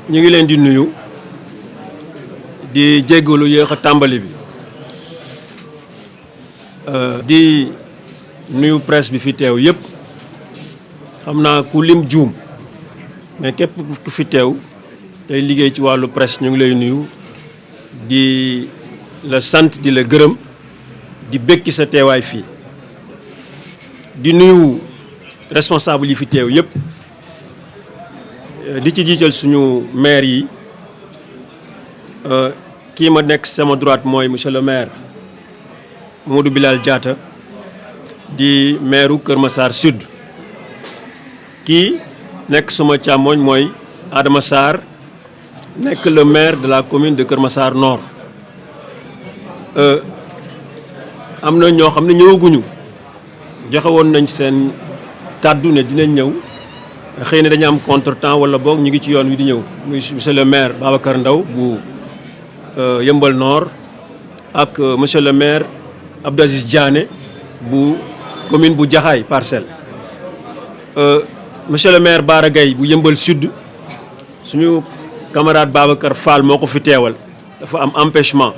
ñu ngi leen di nuyu di jéggalu yéex a tàmbali bi di nuyu presse bi fi teew yëpp xam naa ku lim juum mais képp ku fi teew tey liggéey ci wàllu presse ñu ngi lay nuyu di la sant di la gërëm di békki sa teewaay fii di nuyu responsable yi fi teew yëpp di ci jiital suñu maire yi kii ma nekk sama droite mooy monsieur le maire Mamadou Bilal Diatta di maire Kër Massar Sud kii nekk sama càmmoñ mooy Adama Sarr nekk le maire de la commune de Kër Massar Nord am na ñoo xam ne ñëwaguñu joxe woon nañ seen kàddu ne dinañ ñëw xëy na dañu am contretemps wala boog ñu ngi ci yoon wi di ñëw muy monsieur le maire Babacar Ndaw bu Yeumbeul Nord ak monsieur le maire Abdou Aziz Diané bu commune bu Jaxaay Parcelles monsieur le maire Bara Gaye bu Yeumbeul Sud suñu camarade Babacar Fall moo ko fi teewal dafa am empêchement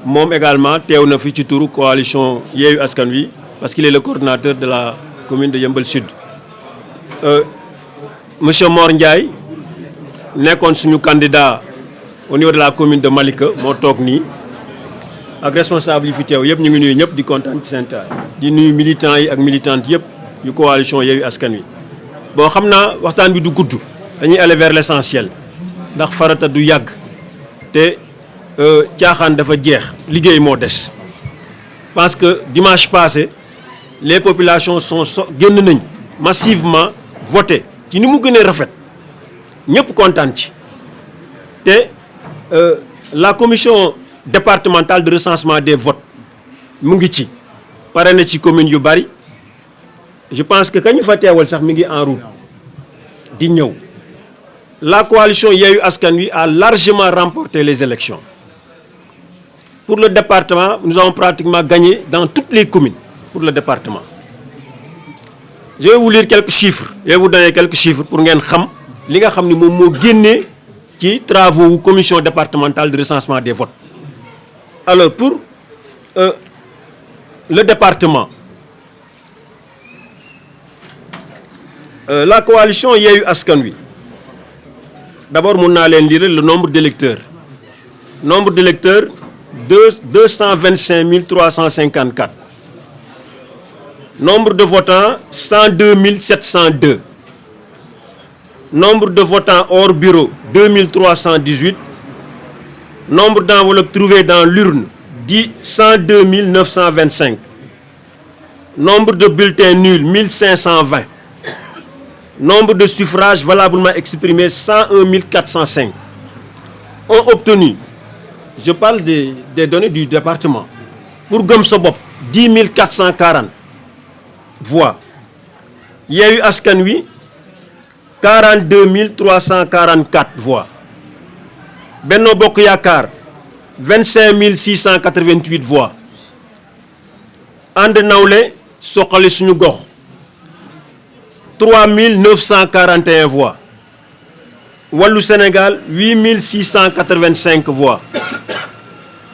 moom également teew na fi ci turu coalition Yewwi Askan Wi parce qu'il est le coordinateur de la commune de Yeumbeul Sud monsieur Mor Ndiaye nekkoon suñu candidat au niveau de la commune de Malika moo toog nii ak responsable yi fi teew yëpp ñu ngi nuyu ñëpp di kontaan ci seen taay di nuyu militants yi ak militantes yëpp yu coalition Yewwi Askan Wi bon xam naa waxtaan bi du gudd dañuy aller vers l'essentiel ndax farata du yàgg te caaxaan dafa jeex liggéey moo des parce que dimanche passé les populations génn nañ massivement voté ci ni mu gënee rafet ñëpp kontaan ci te la commission départementale de recensement des votes mu ngi ci pare na ci commune yu bari je pense que kañu fa teewal sax mi ngi en route di ñëw la coalition Yewwi Askan Wi a largement remporté les élections pour le département nous avons pratiquement gagné dans toutes les communes pour le département. Je vais vous lire quelques chiffres je vais vous donner quelques chiffres pour ngeen xam li nga xam ni moom moo génnee ci travaux wu commission départementale de recensement des votes alors pour le département la coalition Yewwi Askan Wi d'abord mun naa leen lire le nombre d'électeurs 225 354 nombre de votants 102 702 nombre de votants hors bureau 2318 nombre d'enveloppes trouvées dans l'urne 102 925 nombre de bulletins nuls 1520 nombre de suffrages valablement exprimés 101 405 ont obtenu je parle des données du département pour Gëm Sa Bopp 10 440 voix Yewwi Askan Wi 42 344 voix Benno Bokk Yaakaar 25 688 voix And Nawlé Suxali Suñu Gox 3 941 voix Wallu Sénégal 8 685 voix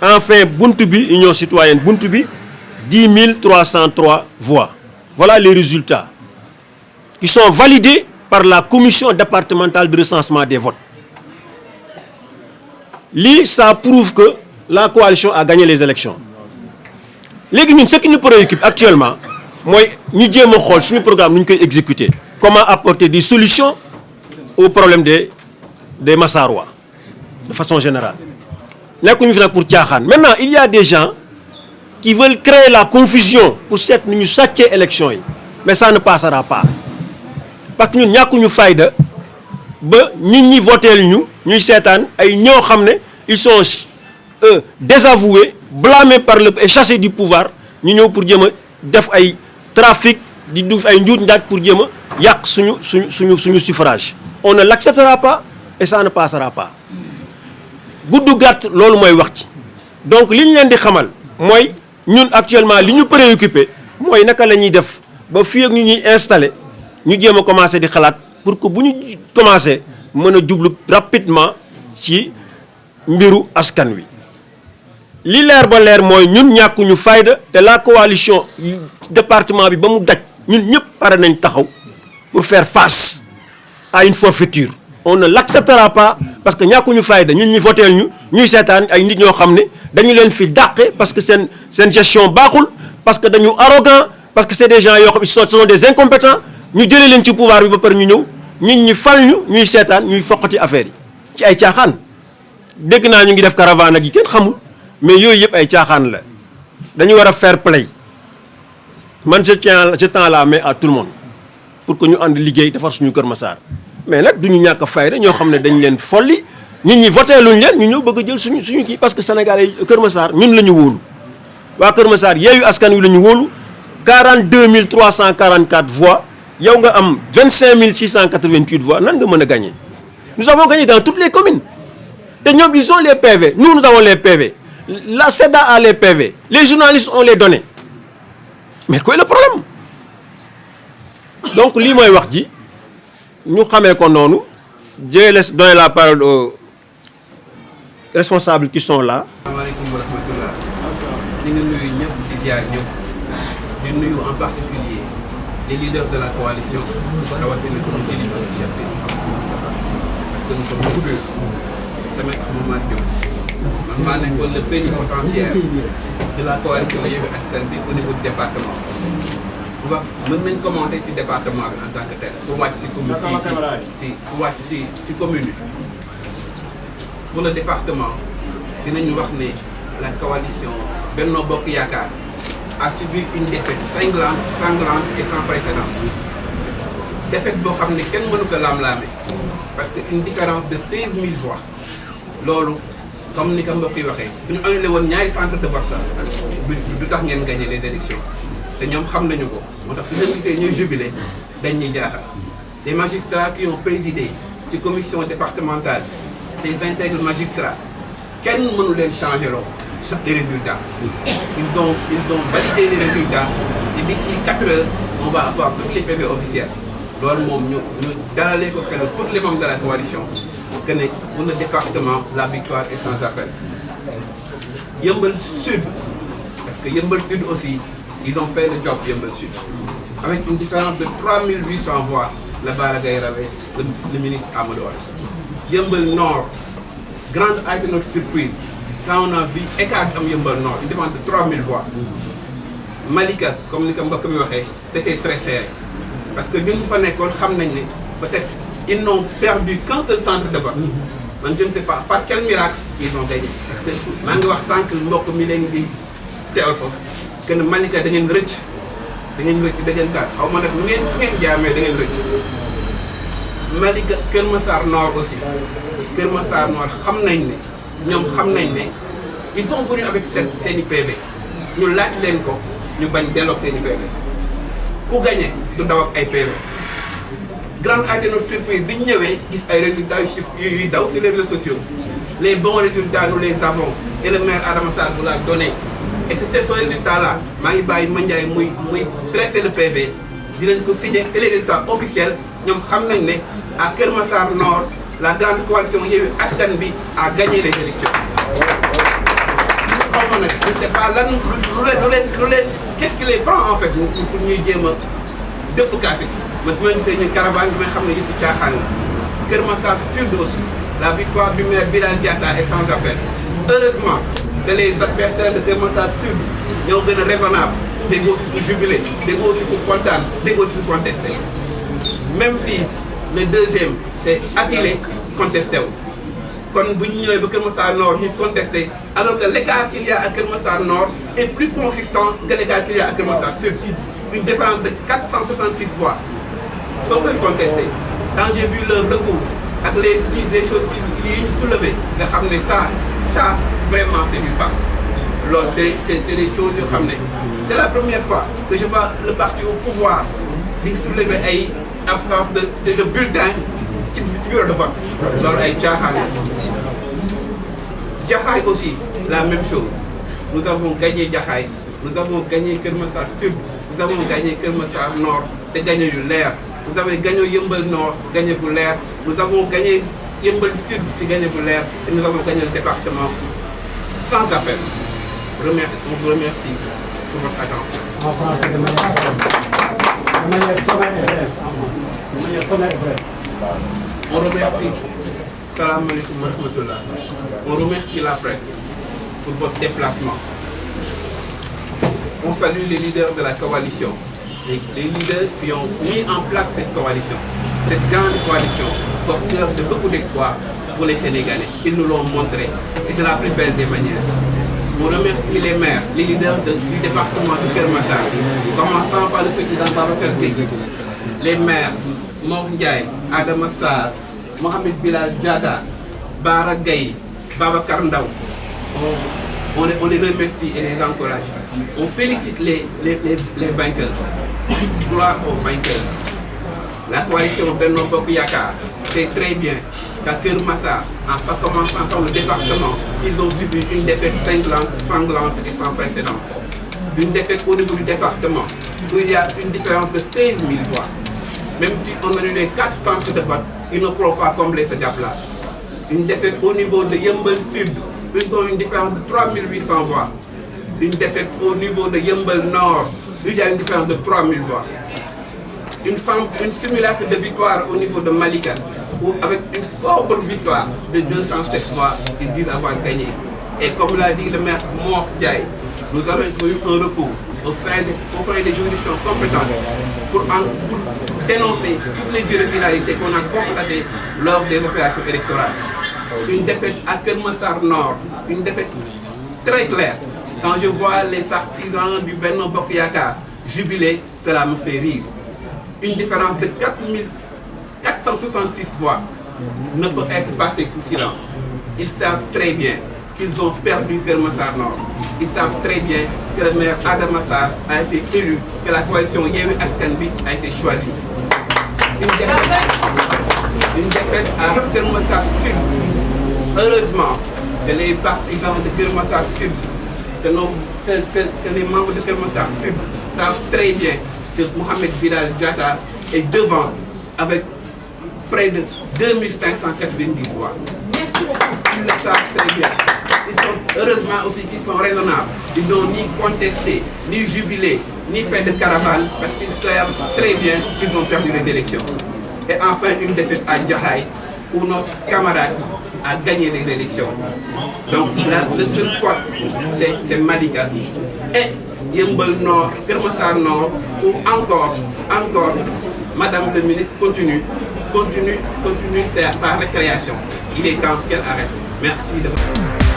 enfin Buntu Bi Union Citoyenne Buntu Bi 10 303 voix. Voilà les résultats qui sont validés par la commission départementale de recensement des votes. Lii ça prouve que la coalition a gagné les élections. Léegi ñun ce qui nous préoccupe actuellement mooy ñu jéem a xool suñu programme nu ñu koy exécuter. Comment apporter des solutions aux problèmes des Massarois de façon générale. Nekkuñu fi nag pour caaxaan. Maintenant il y a des gens qui veulent créer la confusion pour seet nu ñu sàccee élection yi mais ça ne passera pas parce que ñun ñàkkuñu fayda ba nit ñi voteel ñuy seetaan ay ñoo xam ne ils sont désavoués blâmés par le et chassés du pouvoir ñu ñëw pour jéem a def ay trafic di duf ay njuut njaaj pour jéem a yàq suñu suffrage on ne l'acceptera pas et ça ne passera pas gudd gàtt loolu mooy wax ci donc li ñu leen di xamal mooy ñun actuellement li ñu préoccupé mooy naka la ñuy def ba fii ak ñu ñuy installé ñu jéem a commencé di xalaat pour que bu ñu commencé mën a jublu rapidement ci mbiru askan wi li leer ba leer mooy ñun ñàkkuñu fayda te la coalition département bi ba mu daj ñun ñëpp pare nañ taxaw pour faire face à une forfaiture on ne l'acceptera pas parce que ñàkkuñu fayda ñun ñi voteel ñu ñuy seetaan ay nit ñoo xam ne dañu leen fi dàqe parce que seen gestion baaxul parce que dañu arrogant parce que c'est des gens yoo xam ne ce sont des incompétents ñu jëlee leen ci pouvoir bi ba pare ñu ñëw nit ñi fal ñu ñuy seetaan ñuy foqati affaire yi ci ay caaxaan dégg naa ñu ngi def caravane ak yi kenn xamul mais yooyu yëpp ay caaxaan la dañu war a fair play man je tends la main à tout le monde pour que ñu ànd liggéey defar suñu Kër Massar mais nag du ñu ñàkk a fayda ñoo xam ne dañ leen folli nit ñi voté luñ leen ñu ñëw bëgg a jël suñu kii parce que Sénégalais yi Kër Massar ñun la ñu wóolu waa Kër Massar Yewwi Askan Wi la ñu wóolu 42 344 voix yow nga am 25 688 voix nan nga mën a gagner nous avons gagné dans toutes les communes te ñoom ils ont les PV nous avons les PV la SEDA a les PV les journalistes ont les données mais quoi est le problème donc lii mooy wax ji ñu xamee ko noonu je laisse donner la parole aux responsables qui sont là. asalaamaaleykum wa rahmatullah. ñu ngi nuyu ñëpp di jaar ñëpp di nuyu en particulier les leaders de la coalition rawatina ko kilifa ci chef bi parce que nous sommes nombreux sama Momar Diop man maa nekkoon le plénipotentiaire de la coalition Yewwi Askan Wi au niveau du département. mën nañ commencer ci département bi en tant que tel pour wàcc ci commune ci commune bi pour le département dinañu wax ne la coalition Benno Bokk Yaakaar a subi une défaite sanglante et sans précédent défaite boo xam ne kenn mënu ko laam-laame parce que une différence de 16 000 voix loolu comme ni ko mbokk yi waxee suñu annulé woon ñaari centre de vote sax du tax ngeen gagné les élections te ñoom xam nañu ko moo tax su leen gisee ñuy jubilé dañ ñuy jaaxal les magistrats qui ont présidé ci commission départementale des intègres magistrats kenn mënu leen changer loo les résultats ils ont validé les résultats et d'ici 4 heures on va avoir tous les PV officiels loolu moom ñu dalalee ko xel tous les membres de la coalition que ne pour le département la victoire est sans appel. Yeumbeul Sud parce que Yeumbeul Sud aussi ils ont fait le job Yeumbeul Sud avec une différence de 3800 voix la Bara Gaye rawee le ministre Amadou Hott. Yeumbeul Nord grande a été notre surprise quand on a vu écart am Yeumbeul Nord une différence de 3000 voix. Malika comme ni ko mbokk mi waxee c'était très serré parce que ñun fa nekkoon xam nañ ne peut-être ils n'ont perdu qu'un seul centre de vote man je ne sais pas par quel miracle ils ont gagné parce que maa ngi wax sànq mbokk mi leen di teewal foofu que ne Malika da ngeen rëcc xaw ma nag nu ngeen fu ngeen jaamee da ngeen rëcc. Malika Kër Massar Nord aussi Kër Massar Nord xam nañ ne ñoom xam nañ ne ils sont venus avec seen i PV ñu laaj leen ko ñu bañ delloog seen i PV ku gagné du daw ak ay PV. grande a été notre surprise bi ñu ñëwee gis ay résultats yuy daw sur les réseaux sociaux les bons résultats nous les avons et le maire Adama Sarr vous l'a donné et c'est ce résultat là maa ngi bàyyi Mandiaye muy traiter le PV dinañ ko signer c'est les résultats officiels ñoom xam nañ ne à Kër Massar Nord la grande coalition Yewwi Askan Wi a gagné les élections. xaw ma nag je ne sais pas lan lu leen qu'est-ce qui les prend en fait pour ñuy jéem a dëpp kàtt gi. man su ma gisee ñun caravane bi may xam ne yëfu caaxaan la Kër Massar Sud aussi la victoire du maire Bilal Diatta est sans appel heureusement que les adversaires de Kër Massar Sud ñoo gën a raisonnable déggoo ci pour jubiler déggoo ci pour kontaan déggoo ci pour contester même si le deuxième c'est Akile contesté wu kon bu ñu ñëwee ba Kër Massar Nord ñu contesté alors que l'écart qu'il y a à Kër Massar Nord est plus consistant que l'écart qu'il y a à Kër Massar Sud une différence de 466 voix. Faut que contester. Quand j'ai vu leur recours avec les choses qu'ils ont soulevées, nga xam ne ça vraiment c'est du farce. Loolu c'est des choses yoo xam ne c'est la première fois que je vois le parti au pouvoir di soulever ay absence de bulletin ci bureau de vote. loolu ay caaxaan. Jaxaay aussi la même chose nous avons gagné Jaxaay nous avons gagné Kër Massar Sud nous avons gagné Kër Massar Nord te gagné yu leer. Vous avez gagné Yeumbeul Nord, gagné bu leer Nous avons gagné Yeumbeul Sud, c'est gagné pour l'air, et nous avons gagné le département sans appel. On vous remercie pour votre attention. En français, de manière sommaire et brève. On remercie, salam alaikum wa rahmatullah. On remercie la presse pour votre déplacement. On salue les leaders de la coalition, les leaders qui ont mis en place cette coalition, cette grande coalition, porteur de beaucoup d'espoir pour les Sénégalais. Ils nous l'ont montré, et de la plus belle des manières. On remercie les maires, les leaders du département de Keur Massar, commençant par le président Babacar Gueye, les maires Mor Ndiaye, Adama Sarr, Mohamed Bilal Diatta, Bara Gueye, Babacar Ndaw. On les remercie et les encourage. On félicite les vainqueurs. Gloire aux vainqueurs. La coalition Benno Bokk Yakaar sait très bien qu'à Keur Massar, en commençant par le département, ils ont subi une défaite sanglante et sans précédent. Une défaite au niveau du département, où il y a une différence de 16 000 voix. Même si on a eu les 4 centres de vote, ils ne pourront pas combler ce gap-là. Une défaite au niveau de Yeumbeul Sud, ils ont une différence de 3 800 voix. Une défaite au niveau de Yeumbeul Nord, il y a une différence de 3 000 voix. Une simulacre de victoire au niveau de Malika, où avec une sobre victoire de 207 voix, ils disent avoir gagné. Et comme l'a dit le maire Mor Ndiaye, nous avons eu un recours auprès des juridictions compétentes pour dénoncer toutes les irrégularités qu'on a constatées lors des opérations électorales. Une défaite à Keur Massar Nord, une défaite très claire. Quand je vois les partisans du Benno Bokk Yakaar jubiler, cela me fait rire. Une différence de 466 voix ne peut être passée sous silence. Ils savent très bien qu'ils ont perdu Keur Massar Nord. Ils savent très bien que le maire Adama Sarr a été élu, que la coalition Yewwi Askan Wi a été choisie. Une défaite à Keur Massar Sud. Heureusement que les partisans de Keur Massar Sud, que les membres de Keur Massar Sud savent très bien que Mohamed Bilal Diatta est devant avec près de 2590 voix. Merci beaucoup. Ils le savent très bien. Heureusement aussi qu'ils sont raisonnables. Ils n'ont ni contesté, ni jubilé, ni fait de caravane parce qu'ils savent très bien qu'ils ont perdu les élections. Et enfin, une défaite à Jaxaay où notre camarade a gagné les élections. Donc là, le seul point, c'est Malika. Et Yeumbeul Nord, Keur Massar Nord, où encore, Madame le ministre continue sa récréation. Il est temps qu'elle arrête. Merci de votre...